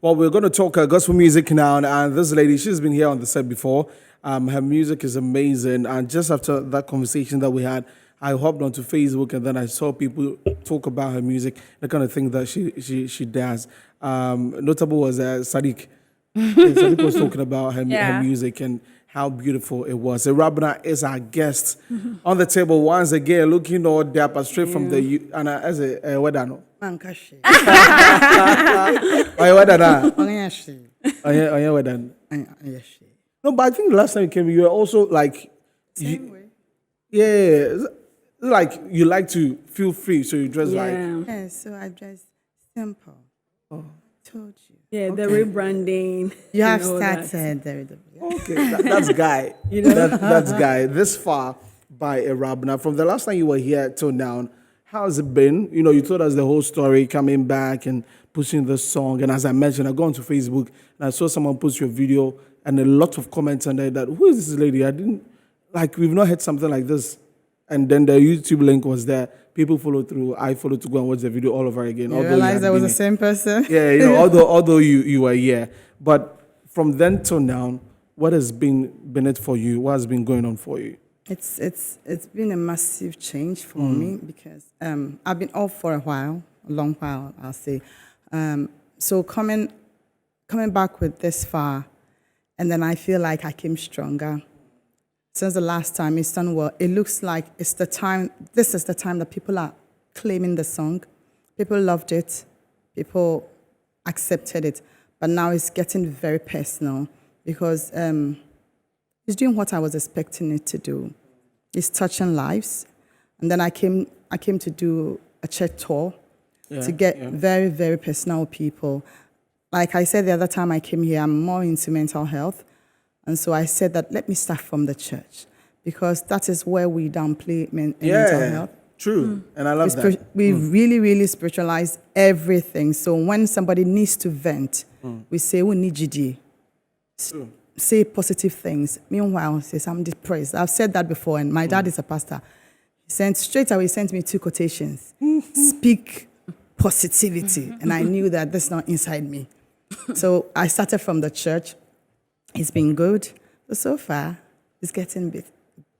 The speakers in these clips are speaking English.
Well, we're going to talk gospel music now, and this lady, she's been here on the set before. Her music is amazing, and just after that conversation that we had, I hopped onto Facebook, and then I saw people talk about her music, the kind of thing that she does. Notable was Sadiq. Sadiq was talking about her music and how beautiful it was. Ewura Abena is our guest on the table once again, looking all dapper straight from the and as a weather no. Mankashi. Oh, weather na. Onyashi. Oh, weather. Onyashi. No, but I think the last time you came, you were also like, Same way. yeah, it's like you like to feel free, so you dress like. Yeah, so I dress simple. Oh, told you. Yeah, the rebranding. You have that. started there. Okay, that's Guy. That's Guy. This far by Ewura Abena. From the last time you were here till now, how has it been? You know, you told us the whole story, coming back and pushing the song. And as I mentioned, I go onto Facebook and I saw someone post your video and a lot of comments on there that, who is this lady? We've not heard something like this. And then the YouTube link was there. People followed through. I followed to go and watch the video all over again. You realized I was the same person? Yeah, although you were here. But from then till now, what has been it for you? What has been going on for you? It's been a massive change for me because I've been off for a long while, I'll say. So coming back with this far, and then I feel like I came stronger. Since the last time it's done well, it looks like this is the time that people are claiming the song. People loved it. People accepted it. But now it's getting very personal because it's doing what I was expecting it to do. It's touching lives. And then I came to do a church tour to get very, very personal people. Like I said the other time I came here, I'm more into mental health. And so I said that let me start from the church because that is where we downplay mental health. True. And I love that. We really, really spiritualize everything. So when somebody needs to vent, we say, we need GD. Say positive things. Meanwhile, say, I'm depressed. I've said that before, and my dad is a pastor. Straight away, he sent me 2 quotations. Speak positivity. And I knew that that's not inside me. So I started from the church. It's been good. So far, it's getting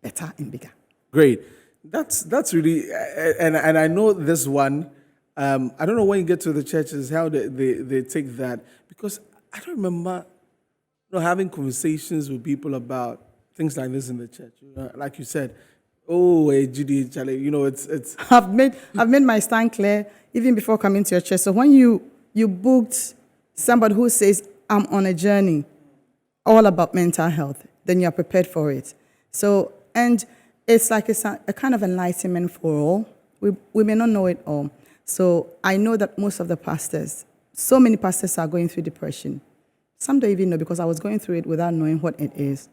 better and bigger. Great. That's really, and I know this one, I don't know when you get to the churches, how they take that. Because I don't remember having conversations with people about things like this in the church. Like you said, GD, Charlie, it's. I've made my stand clear even before coming to your church. So when you booked somebody who says, I'm on a journey, all about mental health, then you're prepared for it. So, and it's like a kind of enlightenment for all. We may not know it all. So I know that most of the pastors, so many pastors are going through depression. Some don't even know because I was going through it without knowing what it is.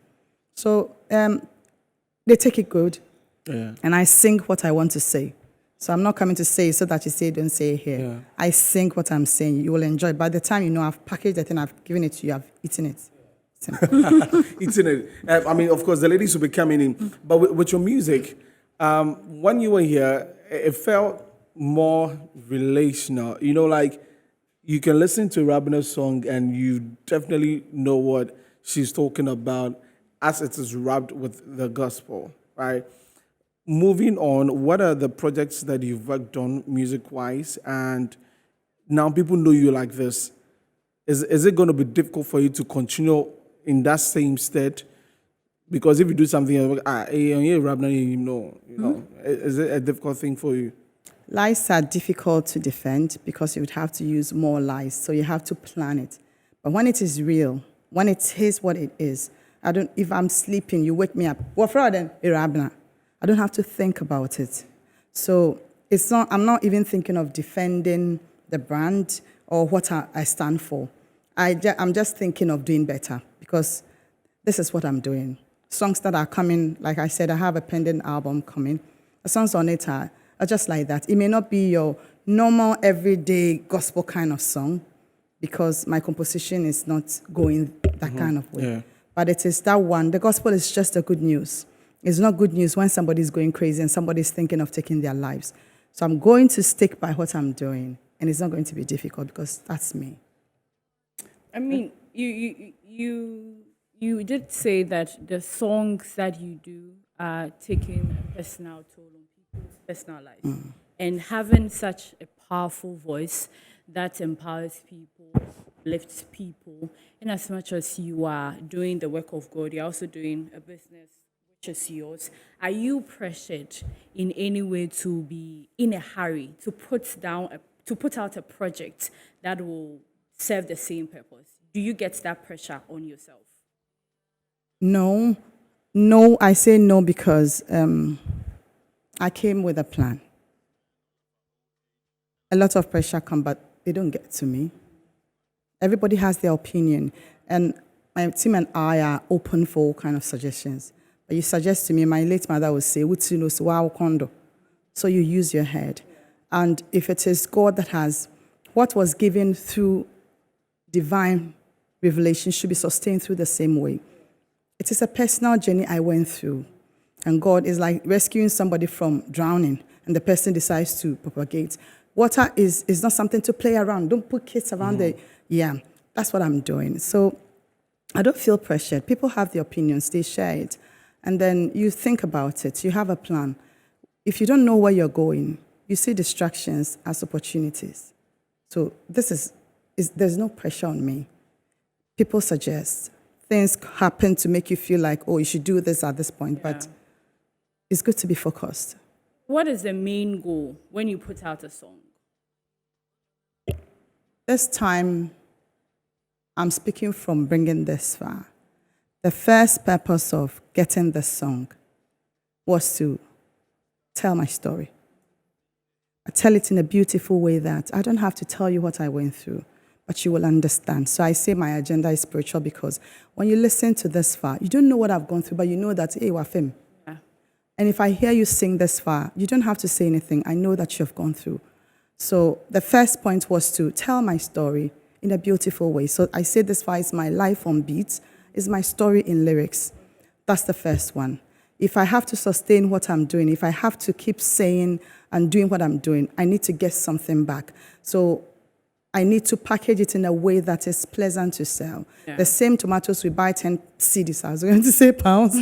So they take it good, and I sing what I want to say. So I'm not coming to say so that you say, don't say it here. Yeah. I sing what I'm saying. You will enjoy it. By the time I've packaged it and I've given it to you, I've eaten it. Eating it. I mean, of course, the ladies will be coming in. But with your music, when you were here, it felt more relational. Like you can listen to Ewura Abena's song and you definitely know what she's talking about as it is wrapped with the gospel, right? Moving on, what are the projects that you've worked on music-wise? And now people know you like this. Is it going to be difficult for you to continue in that same state? Because if you do something, is it a difficult thing for you? Lies are difficult to defend because you would have to use more lies, so you have to plan it. But when it is real, when it is what it is, if I'm sleeping, you wake me up. What for then, Ewura Abena? I don't have to think about it. So I'm not even thinking of defending the brand or what I stand for. I'm just thinking of doing better because this is what I'm doing. Songs that are coming, like I said, I have a pending album coming. The songs on it are just like that. It may not be your normal, everyday gospel kind of song because my composition is not going that kind of way. Yeah. But it is that one. The gospel is just the good news. It's not good news when somebody's going crazy and somebody's thinking of taking their lives. So I'm going to stick by what I'm doing, and it's not going to be difficult because that's me. I mean, you did say that the songs that you do are taking a personal toll on people's personal lives, and having such a powerful voice that empowers people, lifts people. In as much as you are doing the work of God, you're also doing a business which is yours. Are you pressured in any way to be in a hurry to put out a project that will serve the same purpose? Do you get that pressure on yourself? No, no, I say no because I came with a plan. A lot of pressure come, but they don't get to me. Everybody has their opinion, and my team and I are open for all kind of suggestions. But you suggest to me, my late mother would say, "What's you know, so wow, kondo." So you use your head, and if it is God that has what was given through divine revelation should be sustained through the same way. It is a personal journey I went through, and God is like rescuing somebody from drowning, and the person decides to propagate. Water is not something to play around. Don't put kids around the. Yeah, that's what I'm doing. So I don't feel pressured. People have their opinions, they share it. And then you think about it, you have a plan. If you don't know where you're going, you see distractions as opportunities. So this is there's no pressure on me. People suggest, things happen to make you feel like, oh, you should do this at this point, but it's good to be focused. What is the main goal when you put out a song? This time, I'm speaking from bringing this far. The first purpose of getting this song was to tell my story. I tell it in a beautiful way that I don't have to tell you what I went through, but you will understand. So I say my agenda is spiritual because when you listen to this far, you don't know what I've gone through, but you know that, hey, Wafim. Yeah. And if I hear you sing this far, you don't have to say anything. I know that you've gone through. So the first point was to tell my story in a beautiful way. So I say this far is my life on beats, is my story in lyrics. That's the first one. If I have to sustain what I'm doing, if I have to keep saying and doing what I'm doing, I need to get something back. So I need to package it in a way that is pleasant to sell. Yeah. The same tomatoes we buy 10 cedis. I was going to say pounds.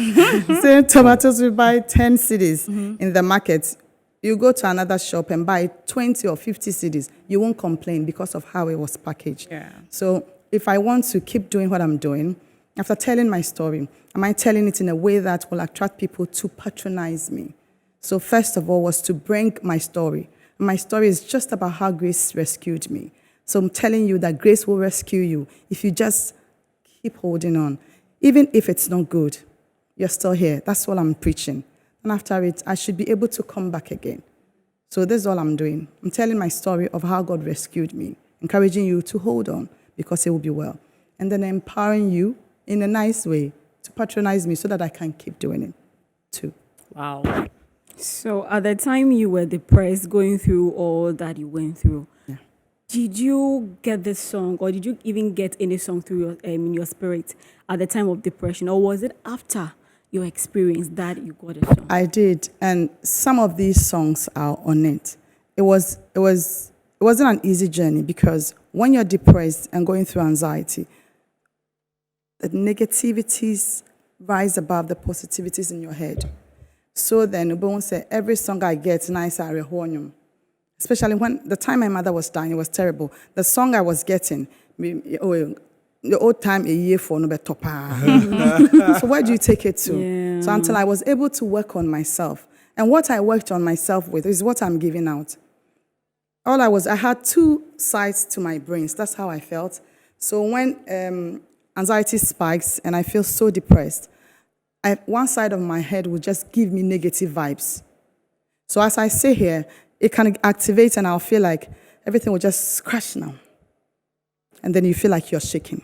Same tomatoes we buy 10 cedis in the market. You go to another shop and buy 20 or 50 cedis. You won't complain because of how it was packaged. Yeah. So if I want to keep doing what I'm doing, after telling my story, am I telling it in a way that will attract people to patronize me? So first of all was to bring my story. My story is just about how grace rescued me. So I'm telling you that grace will rescue you if you just keep holding on. Even if it's not good, you're still here. That's what I'm preaching. And after it, I should be able to come back again. So this is all I'm doing. I'm telling my story of how God rescued me, encouraging you to hold on because it will be well. And then empowering you in a nice way to patronize me so that I can keep doing it too. Wow. So at the time you were depressed, going through all that you went through, did you get this song or did you even get any song through your, in your spirit at the time of depression? Or was it after your experience that you got a song? I did. And some of these songs are on it. It wasn't an easy journey because when you're depressed and going through anxiety, the negativities rise above the positivities in your head. So then, Ubon said, every song I get, nice, I rehornium. Especially when the time my mother was dying, it was terrible. The song I was getting, the old time a year for no better. So where do you take it to? Yeah. So until I was able to work on myself. And what I worked on myself with is what I'm giving out. I had two sides to my brains. That's how I felt. So when anxiety spikes and I feel so depressed, one side of my head will just give me negative vibes. So as I say here, it can activate and I'll feel like everything will just crash now. And then you feel like you're shaking.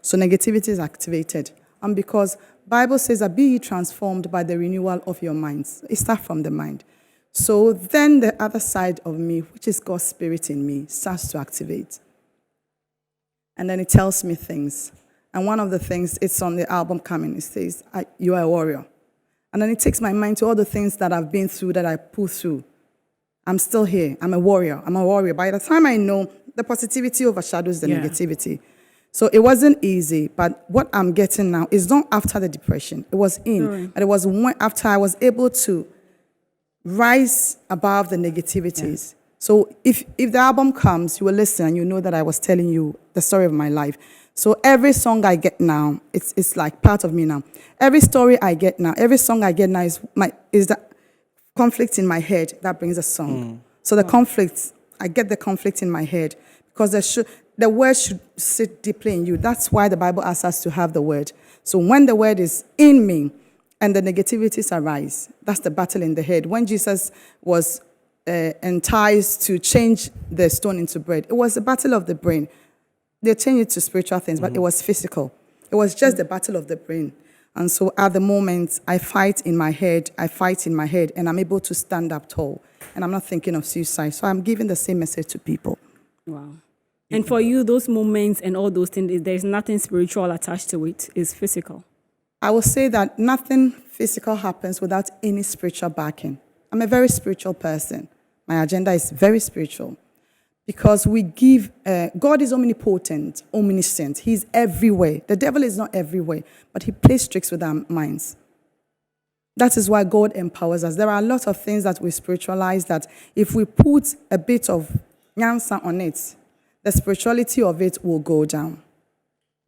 So negativity is activated. And because Bible says that be ye transformed by the renewal of your minds. It starts from the mind. So then the other side of me, which is God's spirit in me, starts to activate. And then it tells me things. And one of the things, it's on the album coming, it says, you are a warrior. And then it takes my mind to all the things that I've been through, that I pull through. I'm still here. I'm a warrior. By the time I know, the positivity overshadows the negativity. So it wasn't easy, but what I'm getting now is not after the depression. It was but it was after I was able to rise above the negativities. So if the album comes, you will listen and you know that I was telling you the story of my life. So every song I get now, it's like part of me now. Every story I get now, every song I get now is the conflict in my head that brings a song. So the conflict, I get the conflict in my head because the word should sit deeply in you. That's why the Bible asks us to have the word. So when the word is in me and the negativities arise, that's the battle in the head. When Jesus was enticed to change the stone into bread, it was the battle of the brain. They changed it to spiritual things, but it was physical. It was just the battle of the brain. And so at the moment, I fight in my head, and I'm able to stand up tall. And I'm not thinking of suicide. So I'm giving the same message to people. Wow. And for you, those moments and all those things, there's nothing spiritual attached to it. It's physical. I will say that nothing physical happens without any spiritual backing. I'm a very spiritual person. My agenda is very spiritual. Because we give, God is omnipotent, omniscient. He's everywhere. The devil is not everywhere, but he plays tricks with our minds. That is why God empowers us. There are a lot of things that we spiritualize that if we put a bit of nyansa on it, the spirituality of it will go down.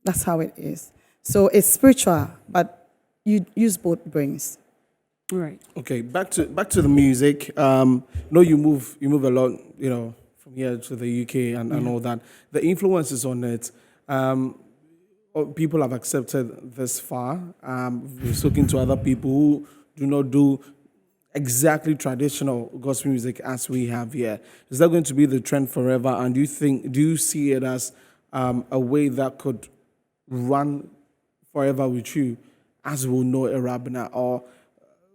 That's how it is. So it's spiritual, but you use both brains. Right. Okay, back to the music. No, you move a lot, from here to the UK and all that. The influences on it, people have accepted this far. We're talking to other people who do not do exactly traditional gospel music as we have here. Is that going to be the trend forever? And do you see it as a way that could run forever with you, as we'll know Ewura Abena, or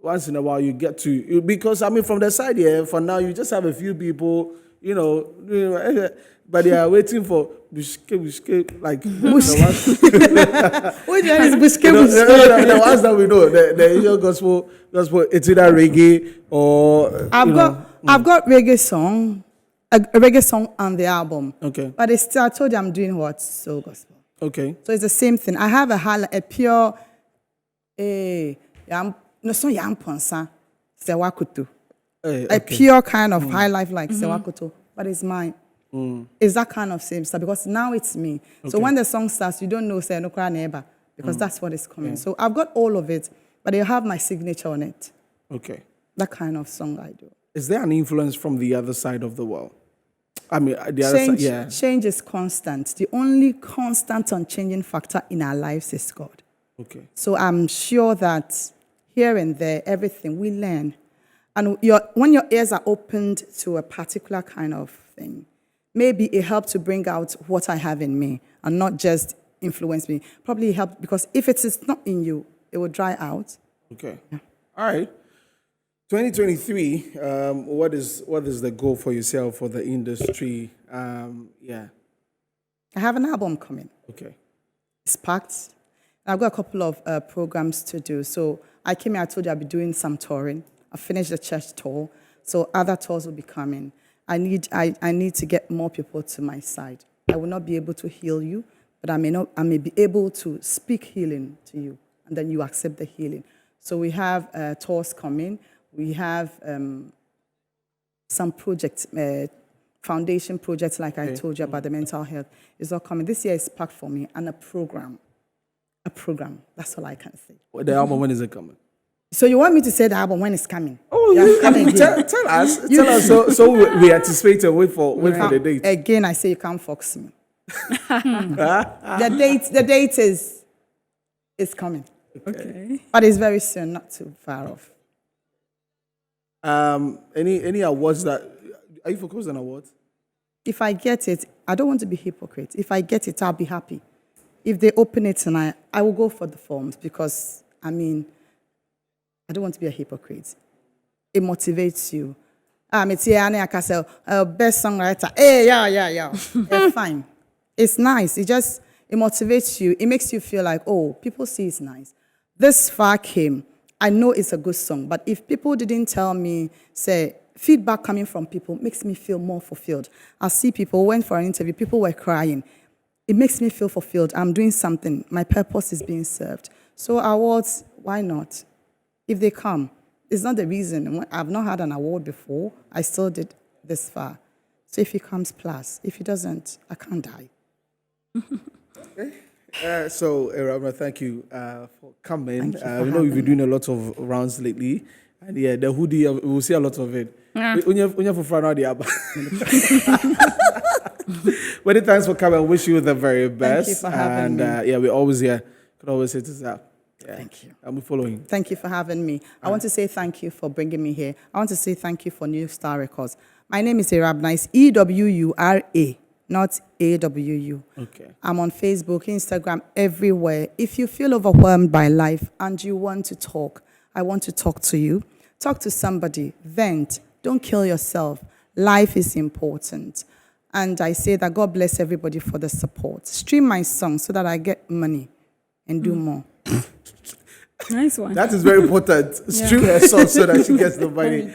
once in a while you get to, because from the side here, for now you just have a few people, but they are waiting for bushke, like the ones that we know, the usual gospel, it's either reggae or I've got reggae song, a reggae song on the album. Okay. But it's still, I told you I'm doing what? Soul gospel. Okay. So it's the same thing. I have a pure, no so yam ponsa, sewakutu. A pure kind of high life like sewakutu, but it's mine. It's that kind of same stuff because now it's me. So when the song starts, you don't know say no cry neighbor because that's what is coming. So I've got all of it, but I have my signature on it. Okay. That kind of song I do. Is there an influence from the other side of the world? The other side, yeah. Change is constant. The only constant unchanging factor in our lives is God. Okay. So I'm sure that here and there, everything we learn. And when your ears are opened to a particular kind of thing, maybe it helped to bring out what I have in me and not just influence me. Probably helped because if it is not in you, it will dry out. Okay. Yeah. All right. 2023, what is the goal for yourself, for the industry? Yeah. I have an album coming. Okay. It's packed. I've got a couple of programs to do. So I came here, I told you I'll be doing some touring. I finished the church tour. So other tours will be coming. I need to get more people to my side. I will not be able to heal you, but I may be able to speak healing to you, and then you accept the healing. So we have tours coming. We have some projects, foundation projects, like I told you about the mental health. It's all coming. This year is packed for me, and a program. That's all I can say. The album, when is it coming? So you want me to say the album when it's coming? Oh, tell us. So we anticipate and wait for the date. Again, I say you can't fox me. The date is coming. Okay. But it's very soon, not too far off. Any awards that are you focused on awards? If I get it, I don't want to be hypocrite. If I get it, I'll be happy. If they open it tonight, I will go for the forms because I don't want to be a hypocrite. It motivates you. It's best songwriter. Hey, yeah. It's fine. It's nice. It motivates you. It makes you feel like, oh, people see it's nice. This far came. I know it's a good song, but if people didn't tell me, say, feedback coming from people makes me feel more fulfilled. I see people went for an interview, people were crying. it makes me feel fulfilled. I'm doing something. My purpose is being served. So awards, why not? If they come, it's not the reason. I've not had an award before. I still did this far. So if he comes, plus. If he doesn't, I can't die. So, Ewura Abena, thank you for coming. Thank you for We know you've been having doing a lot of rounds lately. And yeah, the hoodie, we will see a lot of it. Unya for Friday, the Abba. Many thanks for coming. I wish you the very best. Thank you for having me. Yeah, we're always here. Could always hit us up. Yeah. Thank you. And we're following. Thank you for having me. I want to say thank you for bringing me here. I want to say thank you for New Star Records. My name is Ewura Abena. It's Ewura, not AWU. Okay. I'm on Facebook, Instagram, everywhere. If you feel overwhelmed by life and you want to talk, I want to talk to you. Talk to somebody. Vent. Don't kill yourself. Life is important. And I say that God bless everybody for the support. Stream my song so that I get money and do more. Nice one. That is very important. Stream her song so that she gets the money.